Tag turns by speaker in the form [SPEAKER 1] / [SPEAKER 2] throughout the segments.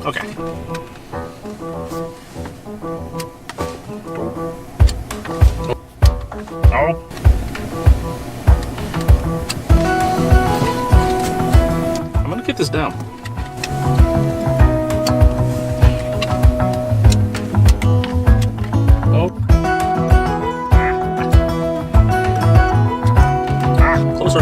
[SPEAKER 1] Okay. Oh. I'm gonna get this down. Oh. Closer.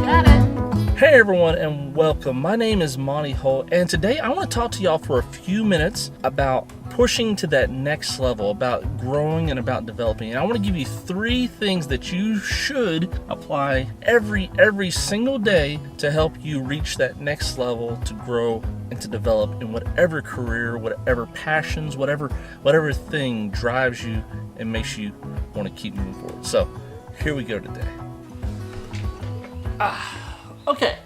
[SPEAKER 2] Got it.
[SPEAKER 1] Hey everyone and welcome. My name is Monty Holt and today I want to talk to y'all for a few minutes about pushing to that next level, about growing and about developing. And I want to give you 3 things that you should apply every single day to help you reach that next level, to grow and to develop in whatever career, whatever passions, whatever thing drives you and makes you want to keep moving forward. So here we go today. Okay,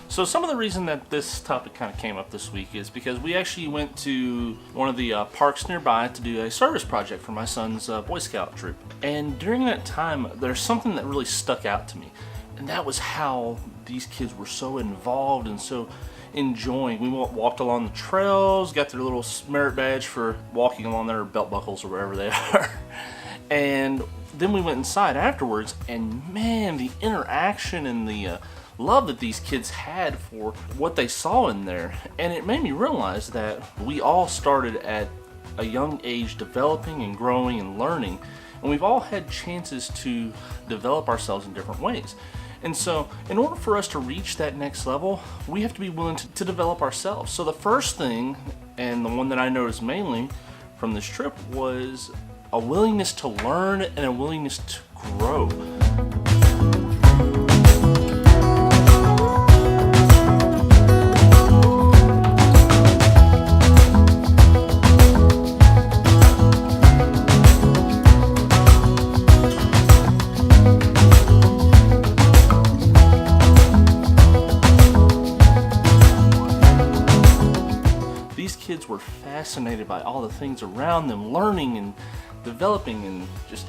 [SPEAKER 1] so some of the reason that this topic kind of came up this week is because we actually went to one of the parks nearby to do a service project for my son's Boy Scout troop. And during that time, there's something that really stuck out to me. And that was how these kids were so involved and so enjoying. We walked along the trails, got their little merit badge for walking along their belt buckles or wherever they are. And then we went inside afterwards, and man, the interaction and the love that these kids had for what they saw in there. And it made me realize that we all started at a young age developing and growing and learning, and we've all had chances to develop ourselves in different ways. And so in order for us to reach that next level, we have to be willing to develop ourselves. So the first thing, and the one that I noticed mainly from this trip, was a willingness to learn and a willingness to grow. These kids were fascinated by all the things around them, learning and developing and just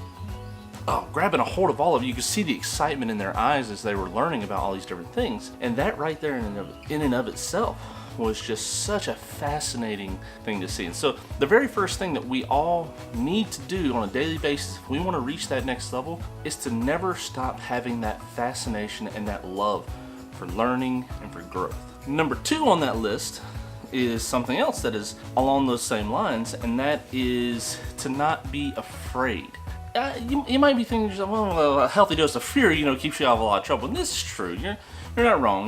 [SPEAKER 1] grabbing a hold of all of it. You could see the excitement in their eyes as they were learning about all these different things. And that right there in and of itself was just such a fascinating thing to see. And so the very first thing that we all need to do on a daily basis if we want to reach that next level is to never stop having that fascination and that love for learning and for growth. Number 2 on that list is something else that is along those same lines, and that is to not be afraid. You might be thinking to yourself, well, a healthy dose of fear, keeps you out of a lot of trouble. And this is true. You're not wrong.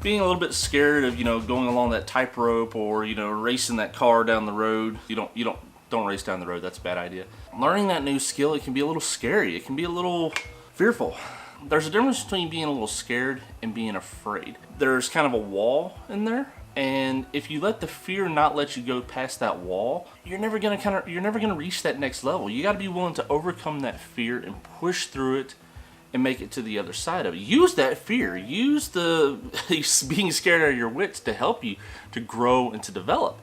[SPEAKER 1] Being a little bit scared of, going along that tightrope or, racing that car down the road. Don't race down the road. That's a bad idea. Learning that new skill, it can be a little scary. It can be a little fearful. There's a difference between being a little scared and being afraid. There's kind of a wall in there. And if you let the fear not let you go past that wall, you're never gonna reach that next level. You got to be willing to overcome that fear and push through it and make it to the other side of it. Use that fear. Use the being scared out of your wits to help you to grow and to develop.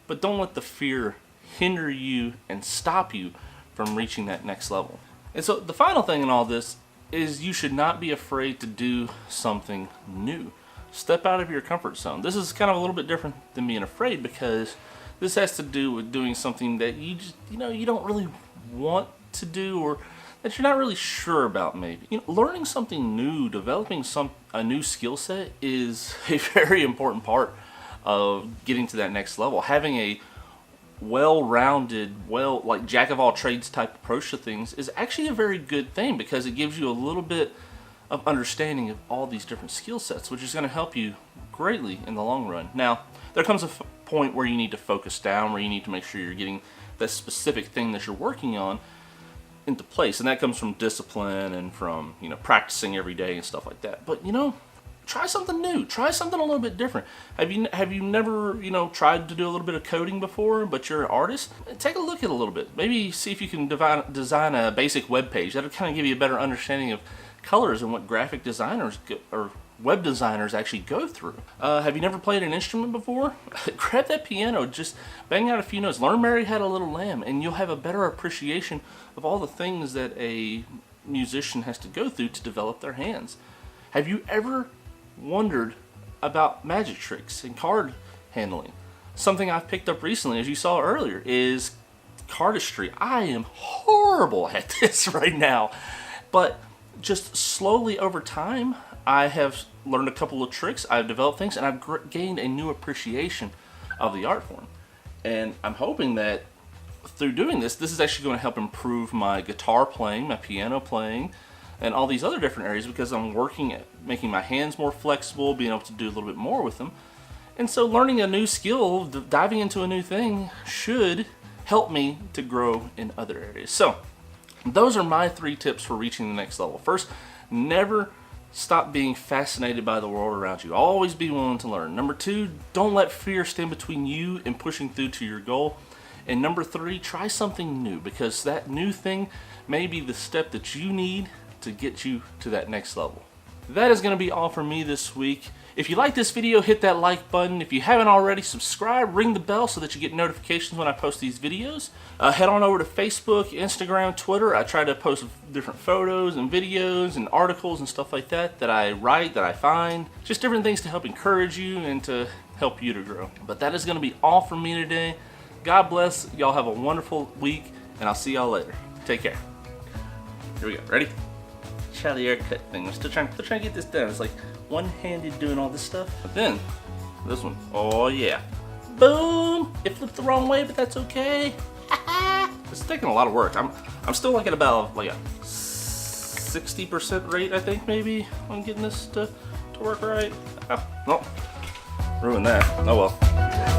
[SPEAKER 1] But don't let the fear hinder you and stop you from reaching that next level. And so the final thing in all this is you should not be afraid to do something new. Step out of your comfort zone. This is kind of a little bit different than being afraid, because this has to do with doing something that you just, you don't really want to do, or that you're not really sure about maybe. Learning something new, developing a new skill set is a very important part of getting to that next level. Having a well-rounded, like jack of all trades type approach to things is actually a very good thing, because it gives you a little bit of understanding of all these different skill sets, which is going to help you greatly in the long run. Now, there comes a point where you need to focus down, where you need to make sure you're getting that specific thing that you're working on into place, and that comes from discipline and from practicing every day and stuff like that. But try something new, try something a little bit different. Have you never tried to do a little bit of coding before, but you're an artist? Take a look at it a little bit. Maybe see if you can design a basic web page. That'll kind of give you a better understanding of colors and what graphic designers or web designers actually go through. Have you never played an instrument before? Grab that piano, just bang out a few notes. Learn Mary Had a Little Lamb, and you'll have a better appreciation of all the things that a musician has to go through to develop their hands. Have you ever wondered about magic tricks and card handling. Something I've picked up recently, as you saw earlier, is cardistry. I am horrible at this right now, but just slowly over time, I have learned a couple of tricks, I've developed things, and I've gained a new appreciation of the art form. And I'm hoping that through doing this, this is actually going to help improve my guitar playing, my piano playing, and all these other different areas, because I'm working at making my hands more flexible, being able to do a little bit more with them. And so learning a new skill, diving into a new thing, should help me to grow in other areas. So those are my 3 tips for reaching the next level. First, never stop being fascinated by the world around you. Always be willing to learn. Number 2, don't let fear stand between you and pushing through to your goal. And number 3, try something new, because that new thing may be the step that you need to get you to that next level. That is going to be all for me this week. If you like this video, hit that like button. If you haven't already, subscribe, ring the bell so that you get notifications when I post these videos. Head on over to Facebook, Instagram, Twitter. I try to post different photos and videos and articles and stuff like that that I write, that I find. Just different things to help encourage you and to help you to grow. But that is going to be all from me today. God bless. Y'all have a wonderful week, and I'll see y'all later. Take care. Here we go. Ready? Try the haircut thing. I'm still trying to get this done. It's like one-handed doing all this stuff. But then, this one. Oh yeah. Boom! It flipped the wrong way, but that's okay. It's taking a lot of work. I'm still like at about like a 60% rate, I think, maybe, on getting this to work right. Oh, no. Ruined that. Oh well.